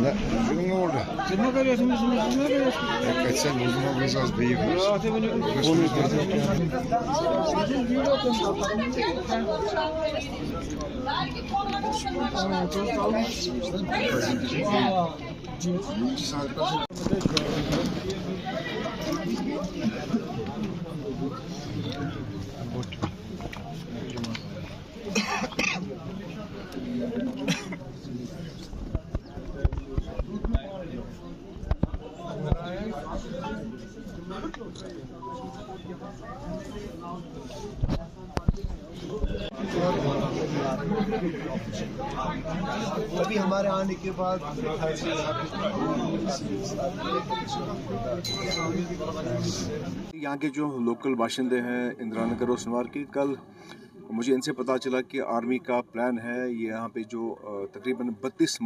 Ne orada? Siz ne veriyorsunuz? Siz ne veriyorsunuz? Kaç sen uzun olmaz az beyim. अभी हमारे आने के बाद यहाँ के जो लोकल बाशिंदे हैं इंदिरानगर और सुनवार के, कल मुझे इनसे पता चला कि आर्मी का प्लान है ये यहाँ पे जो तकरीबन 32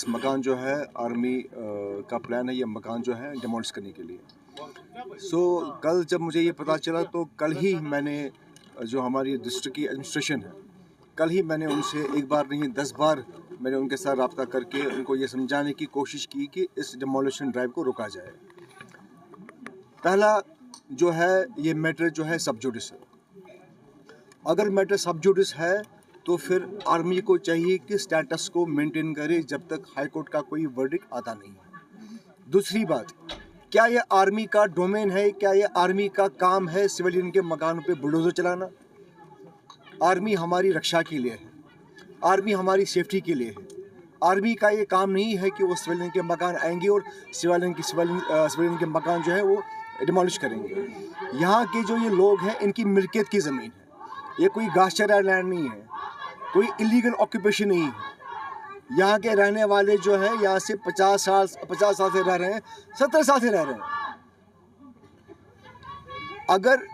मकान जो है आर्मी का प्लान है, ये मकान जो है डिमोलिश करने के लिए। कल जब मुझे ये पता चला तो कल ही मैंने जो हमारी डिस्ट्रिक्ट की एडमिनिस्ट्रेशन है, कल ही मैंने उनसे एक बार नहीं 10 बार मैंने उनके साथ रब्ता करके उनको ये समझाने की कोशिश की कि इस डिमोलिशन ड्राइव को रोका जाए। पहला जो है ये मैटर जो है सब जुडिस है। अगर मैटर सब जुडिस है तो फिर आर्मी को चाहिए कि स्टेटस को मेंटेन करे जब तक हाई कोर्ट का कोई वर्डिक्ट आता नहीं है। दूसरी बात, क्या ये आर्मी का डोमेन है, क्या ये आर्मी का काम है सिविलियन के मकानों पे बुलडोजर चलाना? आर्मी हमारी रक्षा के लिए है, आर्मी हमारी सेफ्टी के लिए है। आर्मी का ये काम नहीं है कि वो सिविलियन के मकान आएंगे और सिविलियन के मकान जो है वो डिमोलिश करेंगे। यहाँ के जो ये लोग हैं इनकी मिल्कियत की ज़मीन है, ये कोई घासचरा लैंड नहीं है, कोई इलीगल ऑक्यूपेशन नहीं है। यहाँ के रहने वाले जो है यहाँ से 50 साल से रह रहे हैं, 70 साल से रह रहे हैं। अगर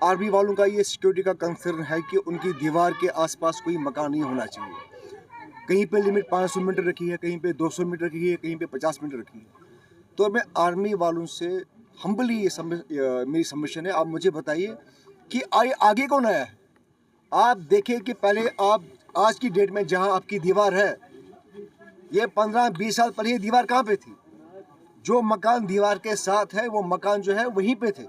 आर्मी वालों का ये सिक्योरिटी का कंसर्न है कि उनकी दीवार के आसपास कोई मकान नहीं होना चाहिए, कहीं पे लिमिट 500 मीटर रखी है, कहीं पे 200 मीटर रखी है, कहीं पे 50 मीटर रखी है, तो मैं आर्मी वालों से हम्बली ये मेरी सबमिशन है, आप मुझे बताइए कि आगे कौन आया है। आप देखें कि पहले आप आज की डेट में जहां आपकी दीवार है, ये 15-20 साल पहले ये दीवार कहाँ पे थी? जो मकान दीवार के साथ है वो मकान जो है वहीं पे थे।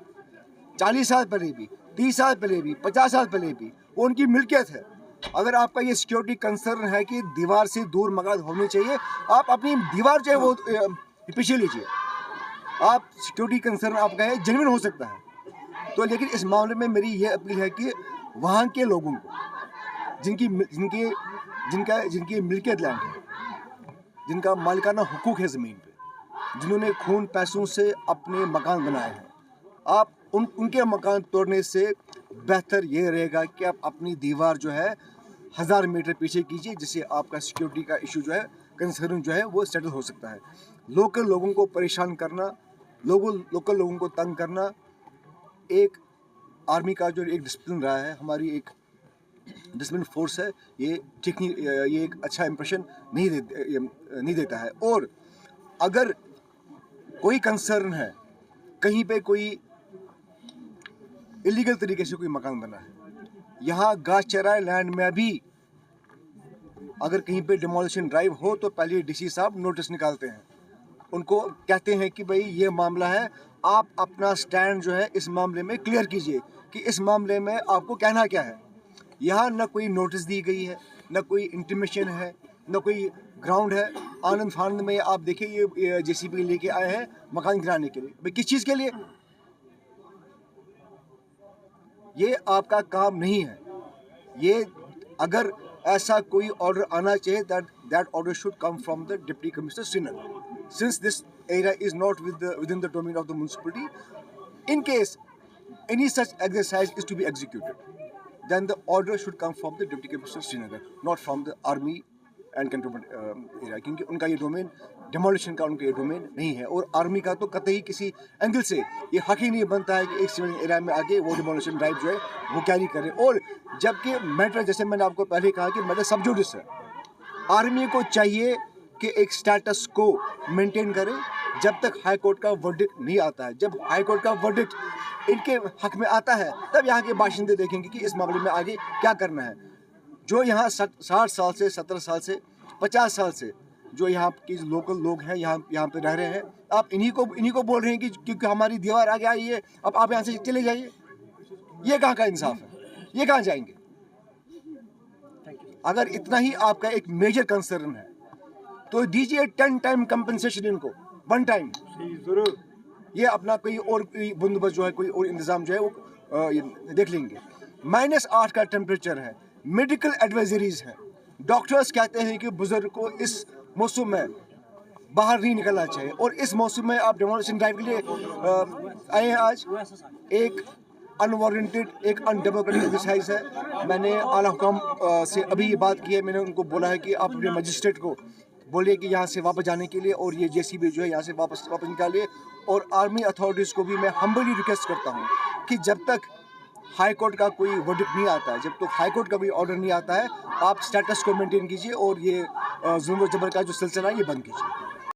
40 साल पहले भी, 30 साल पहले भी, 50 साल पहले भी वो उनकी मिल्कियत है। अगर आपका ये सिक्योरिटी कंसर्न है कि दीवार से दूर मकान होने चाहिए, आप अपनी दीवार जो है वो पीछे लीजिए। आप सिक्योरिटी कंसर्न आपका है, जेन्युइन हो सकता है तो, लेकिन इस मामले में मेरी ये अपील है कि वहाँ के लोगों को जिनकी मिल्कियत लैंड है, जिनका मालिकाना हुकूक है ज़मीन पे, जिन्होंने खून पैसों से अपने मकान बनाए हैं, आप उनके मकान तोड़ने से बेहतर ये रहेगा कि आप अपनी दीवार जो है 1000 मीटर पीछे कीजिए, जिससे आपका सिक्योरिटी का इशू जो है, कंसर्न जो है वो सेटल हो सकता है। लोकल लोगों को परेशान करना, लोकल लोगों को तंग करना एक आर्मी का जो एक डिसिप्लिन रहा है, हमारी एक डिसिप्लिन फोर्स है, ये ठीक नहीं, ये एक अच्छा इंप्रेशन नहीं देता है। और अगर कोई कंसर्न है, कहीं पे कोई इलीगल तरीके से कोई मकान बना है, यहाँ घास चराए लैंड में भी अगर कहीं पे डिमोलिशन ड्राइव हो तो पहले डीसी साहब नोटिस निकालते हैं, उनको कहते हैं कि भाई ये मामला है, आप अपना स्टैंड जो है इस मामले में क्लियर कीजिए कि इस मामले में आपको कहना क्या है। यहाँ न कोई नोटिस दी गई है, न कोई इंटीमेशन है, न कोई ग्राउंड है। आनंद फानंद में आप देखिए ये जेसीबी लेके आए हैं मकान गिराने के लिए, भाई किस चीज़ के लिए? ये आपका काम नहीं है। ये अगर ऐसा कोई ऑर्डर आना चाहिए, that order should come from the Deputy Commissioner Srinagar. Since this area is not within the domain of the municipality, in case any such exercise is to be executed, then the order should come from the Deputy Commissioner Srinagar, not from the Army and Cantonment area, क्योंकि उनका ये domain demolition का उनका ये domain नहीं है। और army का तो कतई किसी एंगल से ये हक ही नहीं बनता है कि एक सिविल एरिया में आके वो डिमोलिशन ड्राइव जो है वो कैरी करे। और जबकि मैटर, जैसे मैंने आपको पहले कहा कि मैटर सब जुडिस है, आर्मी को चाहिए कि एक स्टेटस को मेंटेन करे जब तक हाई कोर्ट का वर्डिक्ट नहीं आता है। जब हाई कोर्ट का वर्डिक्ट इनके हक में आता है तब यहाँ के बाशिंदे देखेंगे कि इस मामले में आगे क्या करना है। जो यहाँ 60 साल से, 70 साल से, 50 साल से जो यहाँ के लोकल लोग हैं, यहाँ पे रह रहे हैं, आप इन्हीं को बोल रहे हैं कि क्योंकि हमारी दीवार आगे आई है अब आप यहाँ से चले जाइए। ये कहाँ का इंसाफ है? ये कहाँ जाएंगे? अगर इतना ही आपका एक मेजर कंसर्न है तो दीजिए 10 टाइम कंपनसेशन इनको, 1 टाइम। ये अपना कोई और बंदोबस्त जो है, कोई और इंतजाम जो है वो देख लेंगे। -8 का टेम्परेचर है, मेडिकल एडवाइजरीज हैं, डॉक्टर्स कहते हैं कि बुजुर्ग को इस मौसम में बाहर नहीं निकलना चाहिए, और इस मौसम में आप डेमोन्स्ट्रेशन ड्राइव के लिए आए हैं। आज एक अनवारंटेड, एक अनडेमोक्रेटिक एक्सरसाइज है। मैंने आला हुकाम से अभी ये बात की है, मैंने उनको बोला है कि आप अपने मजिस्ट्रेट को बोलिए कि यहाँ से वापस जाने के लिए, और ये JCB जो है यहाँ से वापस निकालिए। और आर्मी अथॉरिटीज़ को भी मैं हम्बली रिक्वेस्ट करता हूँ कि जब तक हाई कोर्ट का कोई वर्डिक्ट नहीं आता है, जब तक हाई कोर्ट का कोई ऑर्डर नहीं आता है, आप स्टेटस को मेंटेन कीजिए और ये जुल्म और जबर का जो सिलसिला है ये बंद कीजिए।